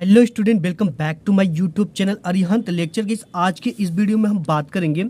Hello student, welcome back to my YouTube channel Arihant lecture की। आज के इस वीडियो में हम बात करेंगे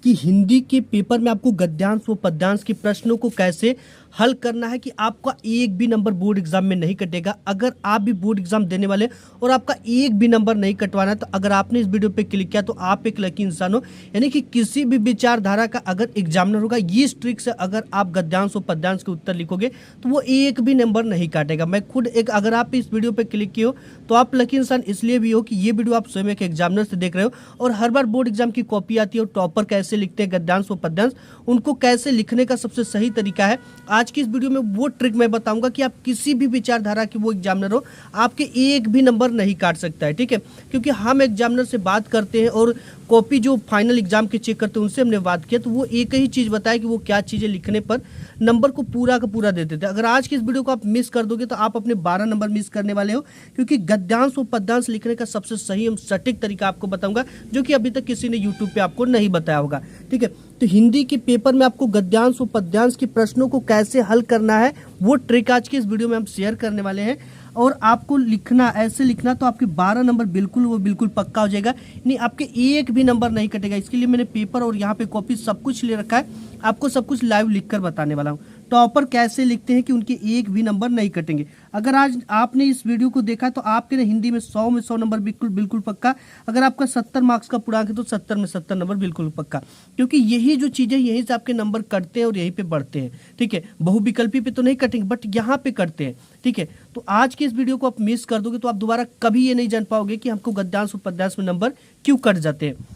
कि हिंदी के पेपर में आपको गद्यांश व पद्यांश के प्रश्नों को कैसे हल करना है कि आपका एक भी नंबर बोर्ड एग्जाम में नहीं कटेगा। अगर आप भी बोर्ड एग्जाम देने वाले और आपका एक भी नंबर नहीं कटवाना है तो अगर आपने इस वीडियो पे क्लिक किया तो आप एक लकी इंसान हो। यानी कि किसी भी विचारधारा का अगर एग्जामिनर होगा, ये ट्रिक से अगर आप गद्यांश व पद्यांश के उत्तर लिखोगे तो वो एक भी नंबर नहीं काटेगा। मैं खुद अगर आप इस वीडियो पे क्लिक किए हो तो आप लकी इंसान इसलिए भी हो कि ये वीडियो आप स्वयं एक एग्जामिनर से देख रहे हो और हर बार बोर्ड एग्जाम की कॉपी आती है और टॉपर कैसे लिखते हैं गद्यांश व पद्यांश, उनको कैसे लिखने का सबसे सही तरीका है। आज की इस वीडियो में वो ट्रिक मैं बताऊंगा कि आप किसी भी विचारधारा के वो एग्जामिनर हो, आपके एक भी नंबर नहीं काट सकता है। ठीक है, क्योंकि हम एग्जामिनर से बात करते हैं और कॉपी जो फाइनल एग्जाम के चेक करते हैं उनसे हमने बात किया तो वो एक ही चीज़ बताया कि वो क्या चीज़ें लिखने पर नंबर को पूरा का पूरा देते थे। अगर आज की इस वीडियो को आप मिस कर दोगे तो आप अपने 12 नंबर मिस करने वाले हो, क्योंकि गद्यांश और पद्यांश लिखने का सबसे सही एवं सटीक तरीका आपको बताऊंगा जो कि अभी तक किसी ने यूट्यूब पे आपको नहीं बताया होगा। ठीक है, तो हिंदी के पेपर में आपको गद्यांश और पद्यांश के प्रश्नों को कैसे हल करना है वो ट्रिक आज की इस वीडियो में हम शेयर करने वाले हैं। और आपको लिखना ऐसे लिखना तो आपके 12 नंबर बिल्कुल पक्का हो जाएगा, यानी आपके एक भी नंबर नहीं कटेगा। इसके लिए मैंने पेपर और यहाँ पे कॉपी सब कुछ ले रखा है, आपको सब कुछ लाइव लिखकर बताने वाला हूँ। टॉपर कैसे लिखते हैं कि उनके एक भी नंबर नहीं कटेंगे। अगर आज आपने इस वीडियो को देखा तो आपके ना हिंदी में 100 में 100 नंबर बिल्कुल पक्का। अगर आपका 70 मार्क्स का पूर्णांक है तो 70 में 70 नंबर बिल्कुल पक्का, क्योंकि यही जो चीज़ें यहीं से आपके नंबर कटते हैं और यहीं पे बढ़ते हैं। ठीक है, बहुविकल्पी पे तो नहीं कटेंगे बट यहाँ पे कटते हैं। ठीक है, तो आज के इस वीडियो को आप मिस कर दोगे तो आप दोबारा कभी ये नहीं जान पाओगे कि हमको गद्यांश और पद्यांश में नंबर क्यों कट जाते हैं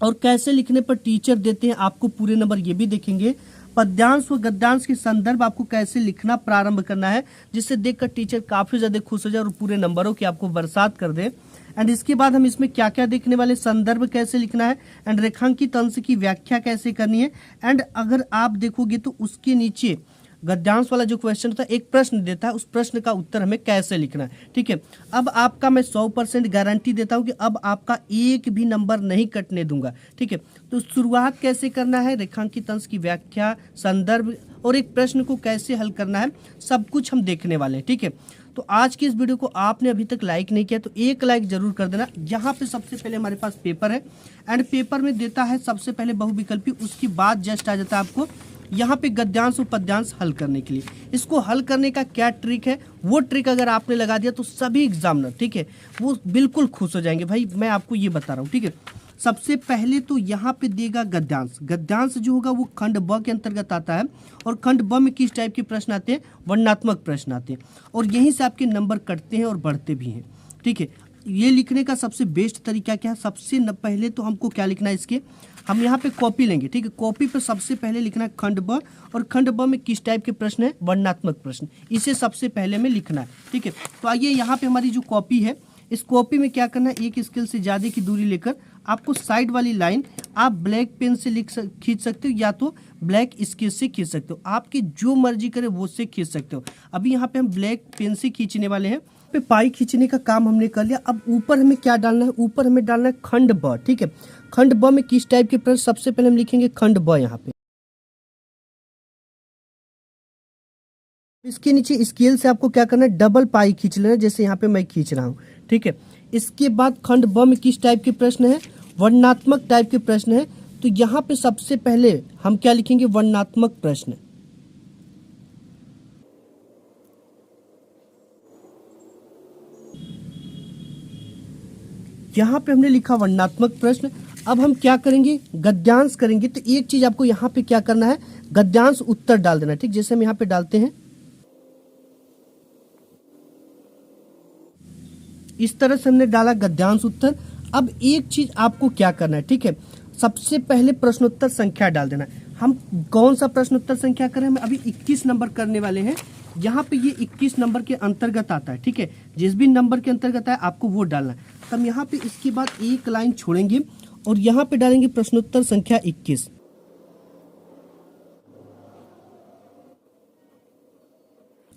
और कैसे लिखने पर टीचर देते हैं आपको पूरे नंबर, ये भी देखेंगे। पद्यांश व गद्यांश के संदर्भ आपको कैसे लिखना प्रारंभ करना है जिससे देखकर टीचर काफी ज्यादा खुश हो जाए और पूरे नंबरों की आपको बरसात कर दे। एंड इसके बाद हम इसमें क्या क्या देखने वाले, संदर्भ कैसे लिखना है एंड रेखांकित अंश की व्याख्या कैसे करनी है। एंड अगर आप देखोगे तो उसके नीचे गद्यांश वाला जो क्वेश्चन होता है एक प्रश्न देता है, उस प्रश्न का उत्तर हमें कैसे लिखना है। ठीक है, अब आपका मैं 100% गारंटी देता हूं कि अब आपका एक भी नंबर नहीं कटने दूंगा। ठीक है, तो शुरुआत कैसे करना है, रेखांकित अंश की व्याख्या, संदर्भ और एक प्रश्न को कैसे हल करना है, सब कुछ हम देखने वाले हैं। ठीक है, तो आज की इस वीडियो को आपने अभी तक लाइक नहीं किया तो एक लाइक जरूर कर देना। यहाँ पे सबसे पहले हमारे पास पेपर है एंड पेपर में देता है सबसे पहले बहुविकल्पी, उसके बाद जस्ट आ जाता है आपको यहाँ पे गद्यांश और पद्यांश हल करने के लिए। इसको हल करने का क्या ट्रिक है, वो ट्रिक अगर आपने लगा दिया तो सभी एग्जामिनर, ठीक है, वो बिल्कुल खुश हो जाएंगे। भाई मैं आपको ये बता रहा हूँ। ठीक है, सबसे पहले तो यहाँ पे देगा गद्यांश। गद्यांश जो होगा वो खंड ब के अंतर्गत आता है और खंड ब में किस टाइप के प्रश्न आते हैं, वर्णनात्मक प्रश्न आते हैं और यहीं से आपके नंबर कटते हैं और बढ़ते भी हैं। ठीक है, ये लिखने का सबसे बेस्ट तरीका क्या है, सबसे पहले तो हमको क्या लिखना है, इसके हम यहाँ पे कॉपी लेंगे। ठीक है, कॉपी पे सबसे पहले लिखना है खंड ब और खंड ब में किस टाइप के प्रश्न है, वर्णनात्मक प्रश्न, इसे सबसे पहले में लिखना है। ठीक है, तो आइए यहाँ पे हमारी जो कॉपी है, इस कॉपी में क्या करना है, एक स्केल से ज़्यादा की दूरी लेकर आपको साइड वाली लाइन आप ब्लैक पेन से खींच सकते हो या तो ब्लैक स्केल से खींच सकते हो, आपकी जो मर्जी करे वो से खींच सकते हो। अभी यहाँ पे हम ब्लैक पेन से खींचने वाले हैं। पे पाई खींचने का काम हमने कर लिया। अब ऊपर हमें क्या डालना है, ऊपर हमें डालना है खंड ब। ठीक है, खंड ब में किस टाइप के प्रश्न, सबसे पहले हम लिखेंगे खंड ब। यहाँ पे इसके नीचे स्केल से आपको क्या करना है, डबल पाई खींच लेना, जैसे यहाँ पे मैं खींच रहा हूँ। ठीक है, इसके बाद खंड ब में किस टाइप के प्रश्न है, वर्णनात्मक टाइप के प्रश्न है। तो यहाँ पे सबसे पहले हम क्या लिखेंगे, वर्णनात्मक प्रश्न। यहाँ पे हमने लिखा वर्णनात्मक प्रश्न। अब हम क्या करेंगे, गद्यांश करेंगे। तो एक चीज आपको यहाँ पे क्या करना है, गद्यांश उत्तर डाल देना। ठीक, जैसे हम यहाँ पे डालते हैं इस तरह से हमने डाला गद्यांश उत्तर। अब एक चीज आपको क्या करना है, ठीक है, सबसे पहले प्रश्नोत्तर संख्या डाल देना। हम कौन सा प्रश्नोत्तर संख्या करें, हम अभी 21 नंबर करने वाले हैं। यहाँ पे ये 21 नंबर के अंतर्गत आता है। ठीक है, जिस भी नंबर के अंतर्गत है आपको वो डालना है। हम यहाँ पे इसके बाद एक लाइन छोड़ेंगे और यहाँ पे डालेंगे प्रश्नोत्तर संख्या 21।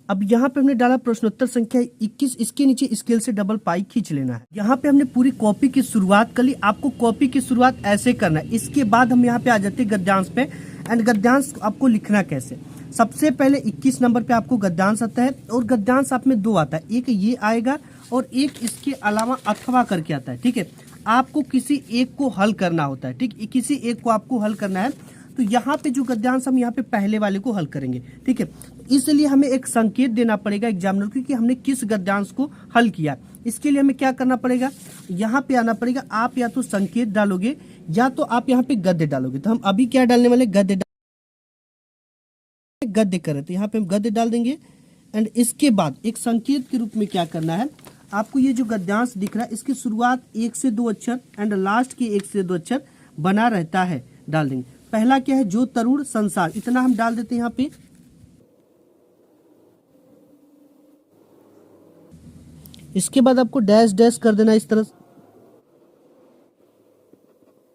अब यहाँ पे हमने डाला प्रश्नोत्तर संख्या 21, इसके नीचे स्केल से डबल पाई खींच लेना है। यहाँ पे हमने पूरी कॉपी की शुरुआत कर ली। आपको कॉपी की शुरुआत ऐसे करना है। इसके बाद हम यहाँ पे आ जाते हैं गद्यांश पे एंड गद्यांश आपको लिखना कैसे। सबसे पहले 21 नंबर पे आपको गद्यांश आता है, और गद्यांश आप में 2 आता है, एक ये आएगा और एक इसके अलावा अथवा करके आता है। ठीक है, आपको किसी एक को हल करना होता है। ठीक, किसी एक को आपको हल करना है, तो यहाँ पे जो गद्यांश हम यहाँ पे पहले वाले को हल करेंगे। ठीक है, इसलिए हमें एक संकेत देना पड़ेगा एग्जामिनर को कि हमने किस गद्यांश को हल किया। इसके लिए हमें क्या करना पड़ेगा, यहाँ पे आना पड़ेगा। आप या तो संकेत डालोगे या तो आप यहाँ पे गद्य डालोगे। तो हम अभी क्या डालने वाले, गद्य कर रहे थे, यहाँ पे हम गद्य डाल देंगे। एंड इसके बाद एक संकेत के रूप में क्या करना है, आपको ये जो गद्यांश दिख रहा है इसकी शुरुआत 1 से 2 अक्षर एंड लास्ट के 1 से 2 अक्षर बना रहता है, डाल देंगे। पहला क्या है, जो तरुण संसार, इतना हम डाल देते हैं यहाँ पे। इसके बाद आपको डैश डैश कर देना इस तरह,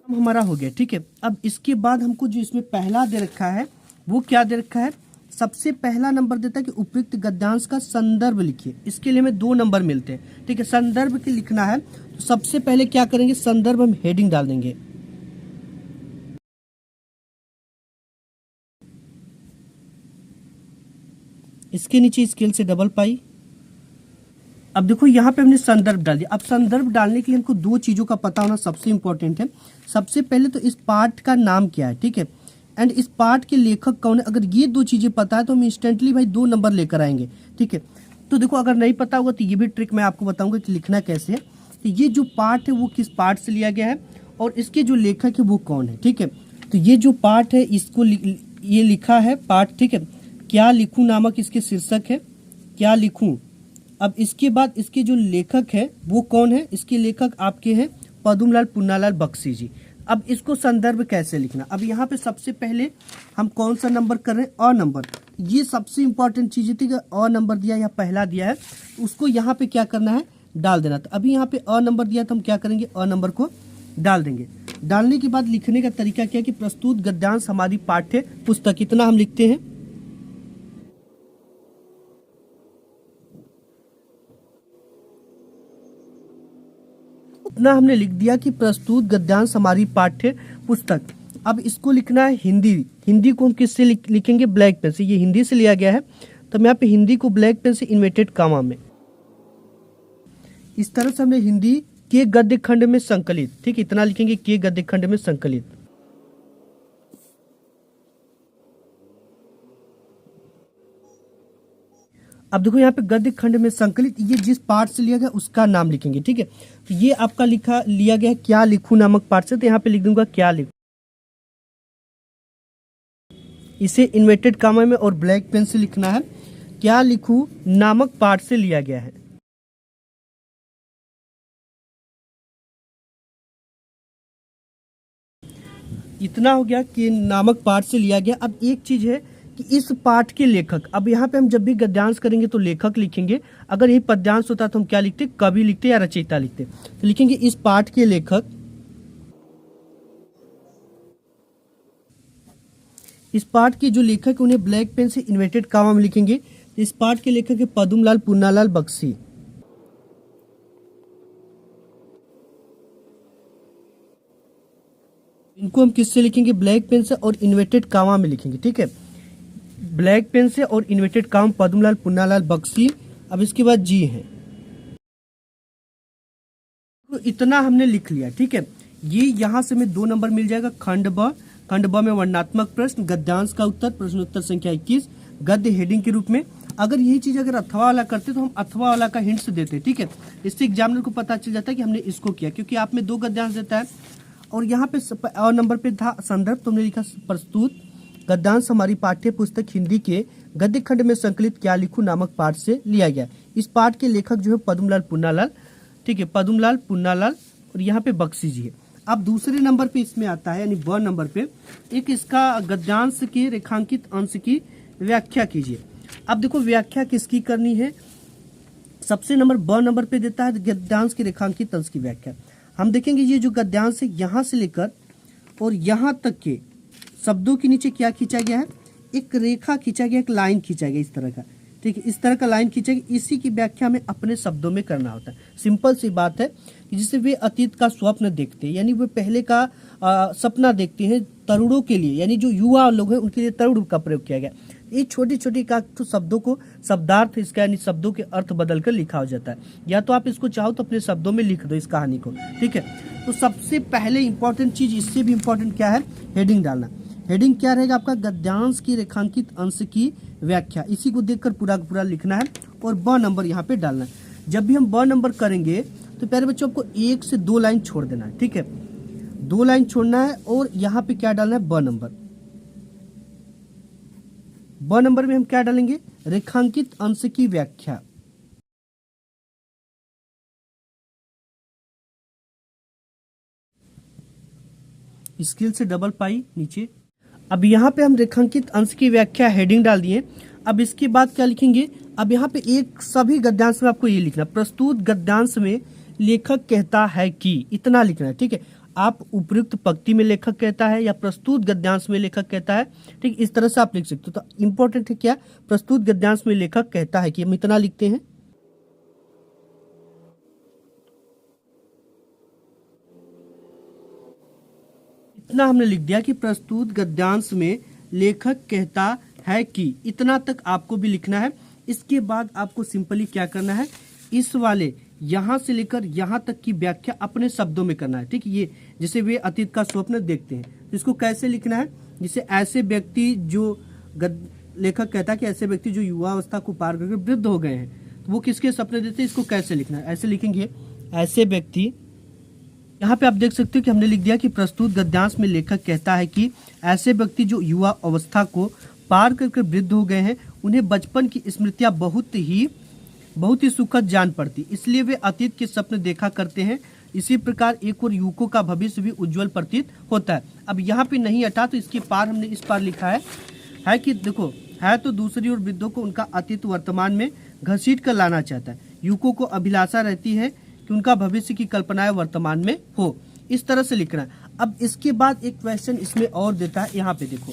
हमारा हो गया। ठीक है, अब इसके बाद हमको जो इसमें पहला दे रखा है वो क्या दे रखा है, सबसे पहला नंबर देता है कि उपयुक्त गद्यांश का संदर्भ लिखिए। इसके लिए हमें 2 नंबर मिलते हैं। ठीक है, संदर्भ के लिखना है तो सबसे पहले क्या करेंगे, संदर्भ हम हेडिंग डाल देंगे। इसके नीचे स्केल से डबल पाई। अब देखो यहाँ पे हमने संदर्भ डाल दिया। अब संदर्भ डालने के लिए हमको 2 चीजों का पता होना सबसे इंपॉर्टेंट है। सबसे पहले तो इस पाठ का नाम क्या है, ठीक है, एंड इस पाठ के लेखक कौन है। अगर ये 2 चीजें पता है तो हम इंस्टेंटली भाई 2 नंबर लेकर आएंगे। ठीक है, तो देखो अगर नहीं पता होगा तो ये भी ट्रिक मैं आपको बताऊंगा कि लिखना कैसे है। तो ये जो पाठ है वो किस पाठ से लिया गया है और इसके जो लेखक है वो कौन है। ठीक है, तो ये जो पाठ है इसको ये लिखा है पाठ। ठीक है, क्या लिखूं नामक इसके शीर्षक है, क्या लिखूं। अब इसके बाद इसके जो लेखक है वो कौन है, इसके लेखक आपके हैं पद्मलाल पुन्नालाल बख्शी जी। अब इसको संदर्भ कैसे लिखना, अब यहाँ पे सबसे पहले हम कौन सा नंबर कर रहे हैं, अ नंबर। ये सबसे इंपॉर्टेंट चीज थी कि अ नंबर दिया या पहला दिया है उसको यहाँ पे क्या करना है, डाल देना। तो अभी यहाँ पे अ नंबर दिया तो हम क्या करेंगे, अ नंबर को डाल देंगे। डालने के बाद लिखने का तरीका क्या है कि प्रस्तुत गद्यांश हमारी पाठ्य पुस्तक, इतना हम लिखते हैं। इतना हमने लिख दिया कि प्रस्तुत गद्यांश हमारी पाठ्य पुस्तक। अब इसको लिखना है हिंदी। हिंदी को हम किससे लिखेंगे, ब्लैक पेन से। ये हिंदी से लिया गया है तो मैं यहाँ पे हिंदी को ब्लैक पेन से इन्वर्टेड कामा में, इस तरह से हमने हिंदी के गद्य खंड में संकलित। ठीक, इतना लिखेंगे, के गद्य खंड में संकलित। अब देखो यहाँ पे गद्य खंड में संकलित, ये जिस पाठ से लिया गया उसका नाम लिखेंगे। ठीक है, तो ये आपका लिया गया क्या लिखूं नामक पाठ से, तो यहाँ पे लिख दूंगा क्या लिखूं। इसे इन्वर्टेड कामा में और ब्लैक पेन से लिखना है, क्या लिखूं नामक पाठ से लिया गया है। इतना हो गया कि नामक पाठ से लिया गया। अब एक चीज है कि इस पाठ के लेखक, अब यहाँ पे हम जब भी गद्यांश करेंगे तो लेखक लिखेंगे। अगर यही पद्यांश होता तो हम क्या लिखते, कवि लिखते या रचयिता लिखते। तो लिखेंगे इस पाठ के लेखक, इस पाठ के जो लेखक उन्हें ब्लैक पेन से इन्वर्टेड कामा में लिखेंगे। इस पाठ के लेखक है पद्मलाल पुन्नालाल बख्शी। इनको हम किससे लिखेंगे, ब्लैक पेन से और इन्वर्टेड कामा में लिखेंगे। ठीक है, ब्लैक पेन से और इन्वर्टेड कामा पद्मलाल पुन्नालाल बख्शी। अब इसके बाद जी है, तो इतना हमने लिख लिया। ठीक है, ये यहाँ से हमें 2 नंबर मिल जाएगा। खंड ब में वर्णनात्मक प्रश्न, गद्यांश का उत्तर, प्रश्नोत्तर संख्या 21, गद्य हेडिंग के रूप में। अगर यही चीज अगर अथवा वाला करते तो हम अथवा वाला का हिंट्स देते। ठीक है, इससे एग्जामिनर को पता चल जाता है कि हमने इसको किया, क्योंकि आप में 2 गद्यांश देता है और यहाँ पे और नंबर पे था संदर्भ, तो हमने लिखा प्रस्तुत गद्यांश हमारी पाठ्य पुस्तक हिंदी के गद्य खंड में संकलित क्या लिखूं नामक पाठ से लिया गया। इस पाठ के लेखक जो है पद्मलाल पुन्नालाल। ठीक है, पद्मलाल पुन्नालाल और यहाँ पे बख्शी जी है। अब दूसरे नंबर पे इसमें आता है यानी ब नंबर पे, एक इसका गद्यांश के रेखांकित अंश की व्याख्या कीजिए। अब देखो व्याख्या किसकी करनी है, सबसे नंबर ब नंबर पे देता है गद्यांश के रेखांकित अंश की व्याख्या। हम देखेंगे ये जो गद्यांश है यहाँ से लेकर और यहाँ तक के शब्दों के नीचे क्या खींचा गया है, एक रेखा खींचा गया, एक लाइन खींचा गया इस तरह का। ठीक है, इस तरह का लाइन खींचा गया, इसी की व्याख्या में अपने शब्दों में करना होता है। सिंपल सी बात है कि जिससे वे अतीत का स्वप्न देखते हैं, यानी वे पहले का सपना देखते हैं तरुणों के लिए, यानी जो युवा लोग हैं उनके लिए तरुण का प्रयोग किया गया। ये छोटी छोटी का तो शब्दों को शब्दार्थ इसका यानी शब्दों के अर्थ बदल कर लिखा हो जाता है। या तो आप इसको चाहो तो अपने शब्दों में लिख दो इस कहानी को, ठीक है। तो सबसे पहले इंपॉर्टेंट चीज, इससे भी इंपॉर्टेंट क्या है, हेडिंग डालना। हेडिंग क्या रहेगा आपका, गद्यांश की रेखांकित अंश की व्याख्या। इसी को देखकर पूरा का पूरा लिखना है और ब नंबर यहाँ पे डालना है। जब भी हम ब नंबर करेंगे तो प्यारे बच्चों आपको 1 से 2 लाइन छोड़ देना है, ठीक है। 2 लाइन छोड़ना है और यहाँ पे क्या डालना है, ब नंबर। ब नंबर में हम क्या डालेंगे, रेखांकित अंश की व्याख्या। स्केल से डबल पाई नीचे। अब यहाँ पे हम रेखांकित अंश की व्याख्या हेडिंग डाल दिए। अब इसके बाद क्या लिखेंगे, अब यहाँ पे एक सभी गद्यांश में आपको ये लिखना, प्रस्तुत गद्यांश में लेखक कहता है कि, इतना लिखना है, ठीक है। आप उपयुक्त पंक्ति में लेखक कहता है या प्रस्तुत गद्यांश में लेखक कहता है, ठीक, इस तरह से आप लिख सकते हो। तो इंपॉर्टेंट है क्या, प्रस्तुत गद्यांश में लेखक कहता है कि, हम इतना लिखते हैं। इतना हमने लिख दिया कि प्रस्तुत गद्यांश में लेखक कहता है कि, इतना तक आपको भी लिखना है। इसके बाद आपको सिंपली क्या करना है, इस वाले यहां से लेकर यहां तक की व्याख्या अपने शब्दों में करना है, ठीक। ये जैसे वे अतीत का स्वप्न देखते हैं, तो इसको कैसे लिखना है, जैसे ऐसे व्यक्ति जो लेखक कहता है कि ऐसे व्यक्ति जो युवा अवस्था को पार करके वृद्ध हो गए हैं, तो वो किसके सपने देखते हैं, इसको कैसे लिखना है, ऐसे लिखेंगे, ऐसे व्यक्ति। यहाँ पे आप देख सकते हो कि हमने लिख दिया कि प्रस्तुत गद्यांश में लेखक कहता है कि ऐसे व्यक्ति जो युवा अवस्था को पार करके वृद्ध हो गए हैं, उन्हें बचपन की स्मृतियां बहुत ही सुखद जान पड़ती, इसलिए वे अतीत के सपने देखा करते हैं। इसी प्रकार एक और युवकों का भविष्य भी उज्जवल प्रतीत होता है। अब यहाँ पे नहीं हटा तो इसके पार हमने इस पार लिखा है कि देखो, है तो दूसरी ओर वृद्धों को उनका अतीत वर्तमान में घसीट कर लाना चाहता है। युवकों को अभिलाषा रहती है कि उनका भविष्य की कल्पनाएं वर्तमान में हो, इस तरह से लिखना है। अब इसके बाद एक क्वेश्चन इसमें और देता है, यहाँ पे देखो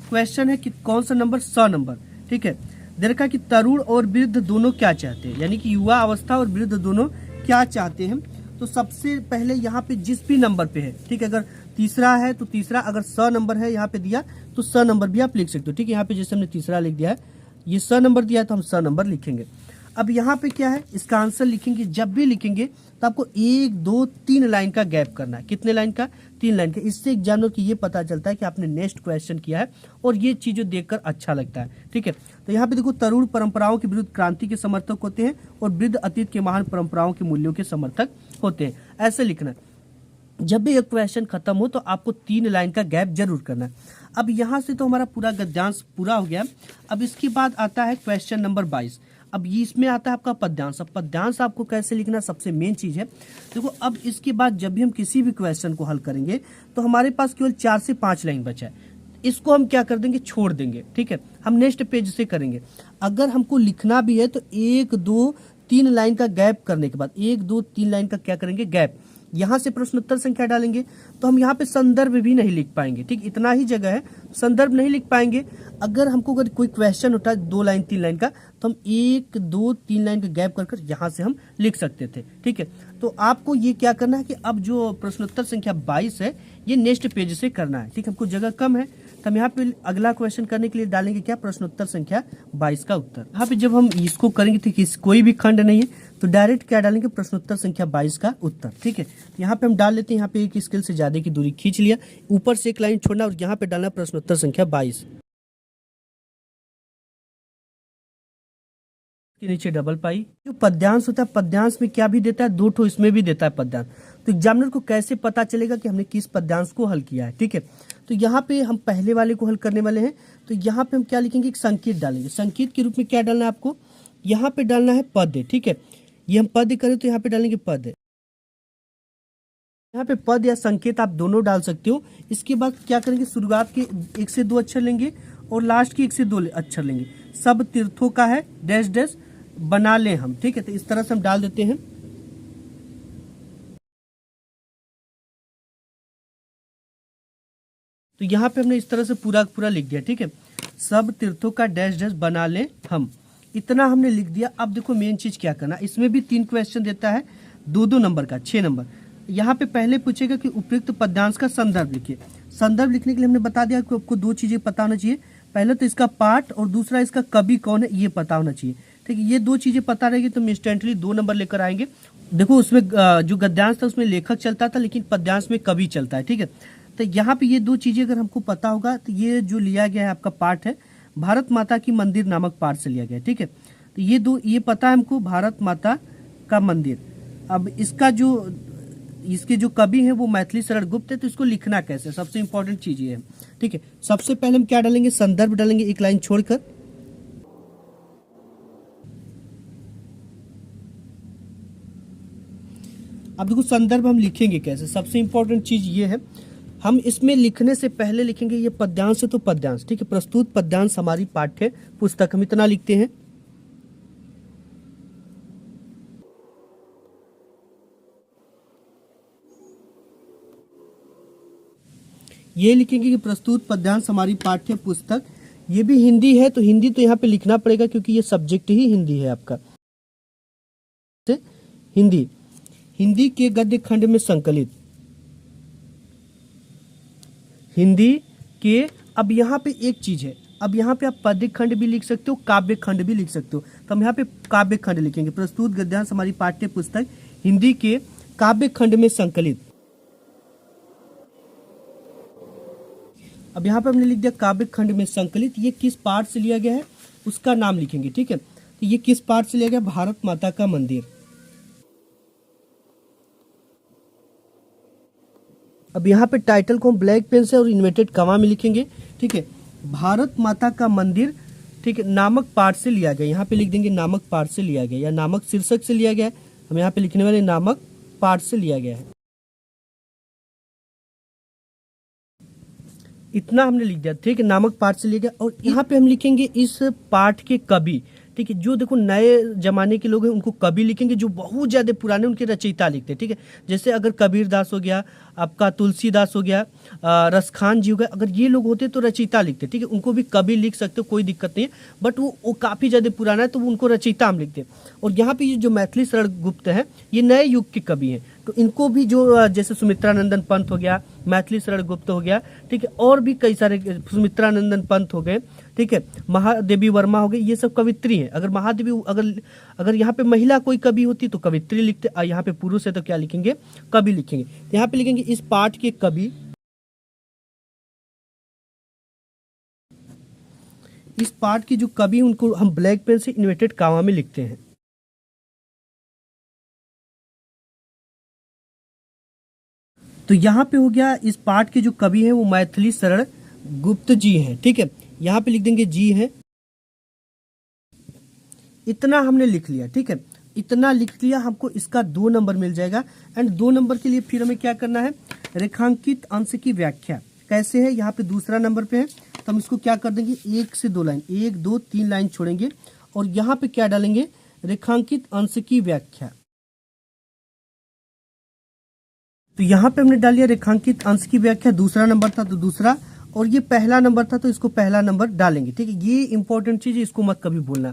क्वेश्चन है कि कौन सा नंबर, 100 नंबर, ठीक है। देखा कि तरुण और वृद्ध दोनों क्या चाहते हैं, यानी कि युवा अवस्था और वृद्ध दोनों क्या चाहते हैं। तो सबसे पहले यहाँ पे जिस भी नंबर पे है, ठीक है, अगर तीसरा है तो तीसरा, अगर 100 नंबर है यहाँ पे दिया तो 100 नंबर भी आप लिख सकते हो, ठीक है। यहाँ पे जैसे हमने तीसरा लिख दिया है, ये 100 नंबर दिया है तो हम 100 नंबर लिखेंगे। अब यहाँ पे क्या है, इसका आंसर लिखेंगे, जब भी लिखेंगे तो आपको 1, 2, 3 लाइन का गैप करना है। कितने लाइन का, 3 लाइन का। इससे एग्जामिनर की ये पता चलता है कि आपने नेक्स्ट क्वेश्चन किया है और ये चीजें देखकर अच्छा लगता है, ठीक है। तो यहाँ पे देखो, तरुण परंपराओं के विरुद्ध क्रांति के समर्थक होते हैं और वृद्ध अतीत के महान परंपराओं के मूल्यों के समर्थक होते हैं, ऐसे लिखना है। जब भी एक क्वेश्चन खत्म हो तो आपको 3 लाइन का गैप जरूर करना है। अब यहाँ से तो हमारा पूरा गद्यांश पूरा हो गया। अब इसके बाद आता है क्वेश्चन नंबर 22। अब ये इसमें आता है आपका पद्यांश। अब पद्यांश आपको कैसे लिखना, सबसे मेन चीज है। देखो, अब इसके बाद जब भी हम किसी भी क्वेश्चन को हल करेंगे तो हमारे पास केवल 4 से 5 लाइन बचा है, इसको हम क्या कर देंगे, छोड़ देंगे, ठीक है। हम नेक्स्ट पेज से करेंगे। अगर हमको लिखना भी है तो 1, 2, 3 लाइन का गैप करने के बाद 1, 2, 3 लाइन का क्या करेंगे, गैप। यहाँ से प्रश्नोत्तर संख्या डालेंगे तो हम यहाँ पे संदर्भ भी नहीं लिख पाएंगे, ठीक, इतना ही जगह है, संदर्भ नहीं लिख पाएंगे। अगर कोई क्वेश्चन होता है 2 लाइन 3 लाइन का, तो हम 1, 2, 3 लाइन का गैप कर यहाँ से हम लिख सकते थे, ठीक है। तो आपको ये क्या करना है कि अब जो प्रश्नोत्तर संख्या 22 है ये नेक्स्ट पेज से करना है, ठीक है। हमको जगह कम है तो हम यहाँ पे अगला क्वेश्चन करने के लिए डालेंगे क्या, प्रश्नोत्तर संख्या 22 का उत्तर। यहाँ पे जब हम इसको करेंगे तो कोई भी खंड नहीं है तो डायरेक्ट क्या डालेंगे, प्रश्नोत्तर संख्या 22 का उत्तर, ठीक है। यहाँ पे हम डाल लेते हैं, यहाँ पे एक स्केल से ज्यादा की दूरी खींच लिया, ऊपर से एक लाइन छोड़ना और यहाँ पे डालना प्रश्नोत्तर संख्या 22 के नीचे डबल पाई। जो पद्यांश होता है, पद्यांश में क्या भी देता है, 2 ठो इसमें भी देता है पद्यांश। तो एग्जामिनर को कैसे पता चलेगा कि हमने किस पद्यांश को हल किया है, ठीक है। तो यहाँ पे हम पहले वाले को हल करने वाले हैं, तो यहाँ पे हम क्या लिखेंगे, एक संकेत डालेंगे। संकेत के रूप में क्या डालना है आपको, यहाँ पे डालना है पद, ठीक है। ये हम पद करें तो यहाँ पे डालेंगे पद। यहाँ पे पद या संकेत आप दोनों डाल सकते हो। इसके बाद क्या करेंगे, शुरुआत के 1 से 2 अक्षर लेंगे और लास्ट के 1 से 2 अक्षर लेंगे। सब तीर्थों का है डैश डैश बना ले हम, ठीक है। तो इस तरह से हम डाल देते हैं। तो यहाँ पे हमने इस तरह से पूरा लिख दिया, ठीक है। सब तीर्थों का डैश डैश बना ले हम, इतना हमने लिख दिया। अब देखो मेन चीज क्या करना, इसमें भी 3 क्वेश्चन देता है, 2-2 नंबर का, 6 नंबर। यहाँ पे पहले पूछेगा कि उपयुक्त पद्यांश का संदर्भ लिखिए। संदर्भ लिखने के लिए हमने बता दिया कि आपको 2 चीजें पता होना चाहिए, पहले तो इसका पाठ और दूसरा इसका कवि कौन है ये पता होना चाहिए। ठीक है, ये दो चीजें पता रहेगी तो हम इंस्टेंटली 2 नंबर लेकर आएंगे। देखो उसमें जो गद्यांश था उसमें लेखक चलता था, लेकिन पद्यांश में कवि चलता है। ठीक है, तो यहाँ पे ये दो चीजें अगर हमको पता होगा तो ये जो लिया गया है आपका पाठ है भारत माता की मंदिर नामक पाठ से लिया गया है। ठीक है, तो ये पता है हमको, भारत माता का मंदिर। अब इसके जो कवि हैं वो मैथिली शरण गुप्त है, तो इसको लिखना कैसे, सबसे इंपॉर्टेंट चीज ये है। ठीक है, सबसे पहले हम क्या डालेंगे, संदर्भ डालेंगे एक लाइन छोड़कर। अब देखो संदर्भ हम लिखेंगे कैसे, सबसे इंपॉर्टेंट चीज ये है, हम इसमें लिखने से पहले लिखेंगे ये पद्यांश है तो पद्यांश। ठीक है, प्रस्तुत पद्यांश हमारी पाठ्य पुस्तक, हम इतना लिखते हैं। ये लिखेंगे कि प्रस्तुत पद्यांश हमारी पाठ्य पुस्तक। ये भी हिंदी है तो हिंदी तो यहाँ पे लिखना पड़ेगा क्योंकि ये सब्जेक्ट ही हिंदी है आपका। हिंदी के गद्य खंड में संकलित, हिंदी के। अब यहाँ पे एक चीज है, अब यहाँ पे आप पद्य खंड भी लिख सकते हो, काव्य खंड भी लिख सकते हो, तो हम यहाँ पे काव्य खंड लिखेंगे। प्रस्तुत गद्यांश हमारी पाठ्य पुस्तक हिंदी के काव्य खंड में संकलित। अब यहाँ पे हमने लिख दिया काव्य खंड में संकलित। ये किस पाठ से लिया गया है उसका नाम लिखेंगे। ठीक है, तो ये किस पाठ से लिया गया, भारत माता का मंदिर। अब यहाँ पे टाइटल को हम ब्लैक पेन से और इन्वर्टेड कॉमा में लिखेंगे। ठीक है, भारत माता का मंदिर, ठीक है, नामक पाठ से लिया गया। यहाँ पे लिख देंगे नामक पाठ से लिया गया या नामक शीर्षक से लिया गया है। हम यहाँ पे लिखने वाले नामक पाठ से लिया गया है, इतना हमने लिख दिया। ठीक है, नामक पाठ से लिया गया। और यहाँ पे हम लिखेंगे इस पाठ के कवि। ठीक है, जो देखो नए जमाने के लोग हैं उनको कवि लिखेंगे, जो बहुत ज्यादा पुराने उनके रचयिता लिखते हैं। ठीक है, जैसे अगर कबीर दास हो गया, आपका तुलसीदास हो गया, रसखान जी हो गया, अगर ये लोग होते तो रचयिता लिखते। ठीक है, उनको भी कवि लिख सकते हो, कोई दिक्कत नहीं है, बट वो काफी ज्यादा पुराना है तो उनको रचयिता हम लिखते हैं। और यहाँ पे ये जो मैथिली शरण गुप्त है ये नए युग के कवि हैं, तो इनको भी जो जैसे सुमित्रानंदन पंत हो गया, मैथिली शरण गुप्त हो गया, ठीक है, और भी कई सारे सुमित्रानंदन पंत हो गए, ठीक है, महादेवी वर्मा हो गई, ये सब कवित्री हैं। अगर महादेवी अगर यहाँ पे महिला कोई कवि होती तो कवित्री लिखते, यहाँ पे पुरुष है तो क्या लिखेंगे, कवि लिखेंगे। यहाँ पे लिखेंगे इस पाठ के कवि, इस पाठ के जो कवि उनको हम ब्लैक पेन से इन्वर्टेड कॉमा में लिखते हैं। तो यहाँ पे हो गया, इस पाठ के जो कवि हैं वो मैथिली शरण गुप्त जी हैं। ठीक है, यहाँ पे लिख देंगे जी है, इतना हमने लिख लिया। ठीक है, इतना लिख लिया, हमको इसका 2 नंबर मिल जाएगा। एंड 2 नंबर के लिए फिर हमें क्या करना है, रेखांकित अंश की व्याख्या कैसे है, यहाँ पे दूसरा नंबर पे है, तो हम इसको क्या कर देंगे, 1 से 2 लाइन, 1 2 3 लाइन छोड़ेंगे और यहाँ पे क्या डालेंगे, रेखांकित अंश की व्याख्या। तो यहाँ पे हमने डाल लिया रेखांकित अंश की व्याख्या, दूसरा नंबर था तो दूसरा, और ये पहला नंबर था तो इसको पहला नंबर डालेंगे। ठीक है, ये इंपॉर्टेंट चीज है, इसको मत कभी भूलना।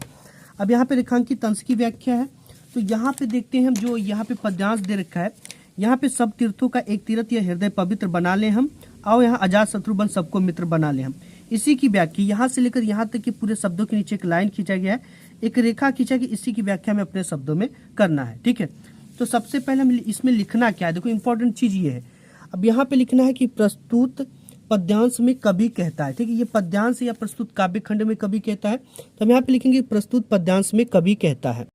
अब यहाँ पे रेखांकित अंश की व्याख्या है, तो यहाँ पे देखते हैं हम, जो यहाँ पे पद्यांश दे रखा है, यहाँ पे सब तीर्थों का एक तीर्थ या हृदय पवित्र बना ले हम, आओ यहाँ अजात शत्रु बन सबको मित्र बना ले हम, इसी की व्याख्या। यहाँ से लेकर यहाँ तक के पूरे शब्दों के नीचे एक लाइन खींचा गया है, एक रेखा खींचा गया, इसी की व्याख्या में अपने शब्दों में करना है। ठीक है, तो सबसे पहले हम इसमें लिखना क्या है, देखो इंपॉर्टेंट चीज ये है। अब यहाँ पे लिखना है कि प्रस्तुत पद्यांश में कवि कहता है। ठीक है, ये पद्यांश या प्रस्तुत काव्य खंड में कवि कहता है, तो हम यहाँ पे लिखेंगे प्रस्तुत पद्यांश में कवि कहता है।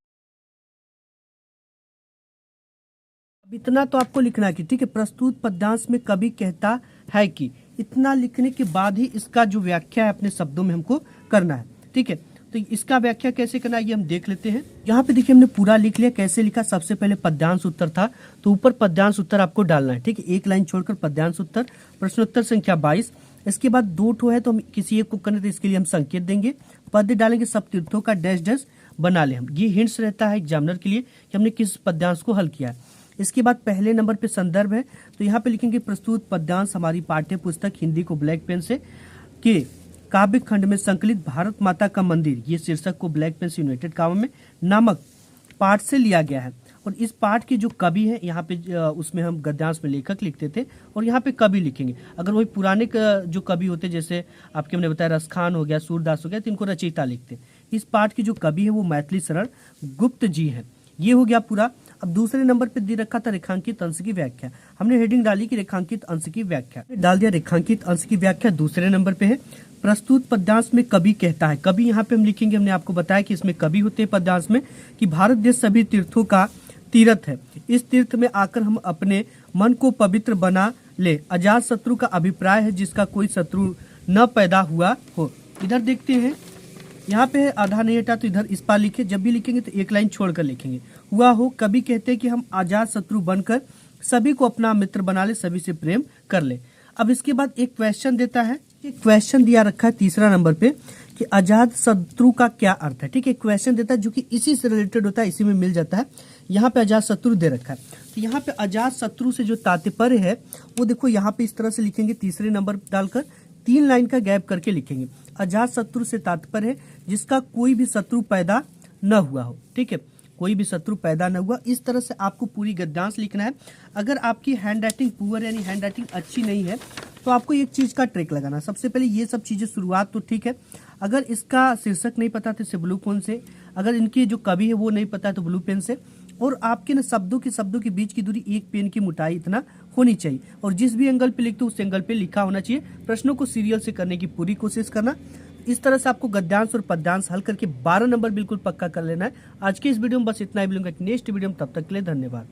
अब इतना तो आपको लिखना है कि ठीक है, प्रस्तुत पद्यांश में कवि कहता है कि, इतना लिखने के बाद ही इसका जो व्याख्या है अपने शब्दों में हमको करना है। ठीक है, तो इसका व्याख्या कैसे करना है ये हम देख लेते हैं। यहाँ पे देखिए हमने पूरा लिख लिया, कैसे लिखा, सबसे पहले पद्यांश उत्तर था तो ऊपर पद्यांश उत्तर आपको डालना है। ठीक है, 1 लाइन छोड़कर पद्यांश उत्तर, प्रश्नोत्तर संख्या 22, इसके बाद 2 ठो है तो हम किसी एक को करने, तो इसके लिए हम संकेत देंगे, पद डालेंगे, सब तीर्थों का डैश डैश बना ले हम। ये हिंट्स रहता है एग्जामिनर के लिए कि हमने किस पद्यांश को हल किया है। इसके बाद पहले नंबर पे संदर्भ है, तो यहाँ पे लिखेंगे प्रस्तुत पद्यांश हमारी पाठ्य पुस्तक हिंदी को ब्लैक पेन से के काव्य खंड में संकलित भारत माता का मंदिर, ये शीर्षक को ब्लैक पेन से यूनाइटेड कॉमा में नामक पाठ से लिया गया है। और इस पाठ की जो कवि है यहाँ पे उसमें हम गद्यांश में लेखक लिखते थे और यहाँ पे कवि लिखेंगे। अगर वही पुराने जो कवि होते जैसे आपके हमने बताया रसखान हो गया, सूरदास हो गया, तो इनको रचयिता लिखते। इस पाठ की जो कवि है वो मैथिली शरण गुप्त जी है। ये हो गया पूरा। अब दूसरे नंबर पे दे रखा था रेखांकित अंश की व्याख्या। हमने हेडिंग डाली कि रेखांकित अंश की व्याख्या, डाल दिया रेखांकित अंश की व्याख्या। दूसरे नंबर पे है प्रस्तुत पद्यांश में कवि कहता है। कवि यहाँ पे हम लिखेंगे, हमने आपको बताया कि इसमें कवि होते हैं पद्यांश में, कि भारत देश सभी तीर्थों का तीर्थ है, इस तीर्थ में आकर हम अपने मन को पवित्र बना ले। अजात शत्रु का अभिप्राय है जिसका कोई शत्रु न पैदा हुआ हो। इधर देखते हैं, यहाँ पे आधा नहीं हटा तो इधर इस पार लिखे। जब भी लिखेंगे तो एक लाइन छोड़कर लिखेंगे। हुआ हो, कवि कहते हैं कि हम आजाद शत्रु बनकर सभी को अपना मित्र बना ले, सभी से प्रेम कर ले। अब इसके बाद एक क्वेश्चन देता है, एक क्वेश्चन दिया रखा है तीसरा नंबर पे कि आजाद शत्रु का क्या अर्थ है। ठीक है, क्वेश्चन देता है जो कि इसी से रिलेटेड होता है, इसी में मिल जाता है। यहाँ पे अजाद शत्रु दे रखा है, तो यहाँ पे अजाद शत्रु से जो तात्पर्य है वो देखो यहाँ पे इस तरह से लिखेंगे, तीसरे नंबर डालकर 3 लाइन का गैप करके लिखेंगे। अजात शत्रु से तात्पर्य है जिसका कोई भी शत्रु पैदा न हुआ हो। ठीक है, कोई भी शत्रु पैदा न हुआ। इस तरह से आपको पूरी गद्यांश लिखना है। अगर आपकी हैंड राइटिंग पुअर यानी हैंड राइटिंग अच्छी नहीं है तो आपको एक चीज का ट्रिक लगाना। सबसे पहले ये सब चीजें शुरुआत तो ठीक है, अगर इसका शीर्षक नहीं पता तो इसे ब्लू पेन से, अगर इनकी जो कवि है वो नहीं पता है तो ब्लू पेन से, और आपके ना शब्दों के बीच की दूरी एक पेन की मोटाई इतना होनी चाहिए, और जिस भी एंगल पे लिखते हो उस एंगल पे लिखा होना चाहिए। प्रश्नों को सीरियल से करने की पूरी कोशिश करना। इस तरह से आपको गद्यांश और पद्यांश हल करके 12 नंबर बिल्कुल पक्का कर लेना है। आज के इस वीडियो में बस इतना ही। मिलूंगा नेक्स्ट वीडियो में, तब तक के लिए धन्यवाद।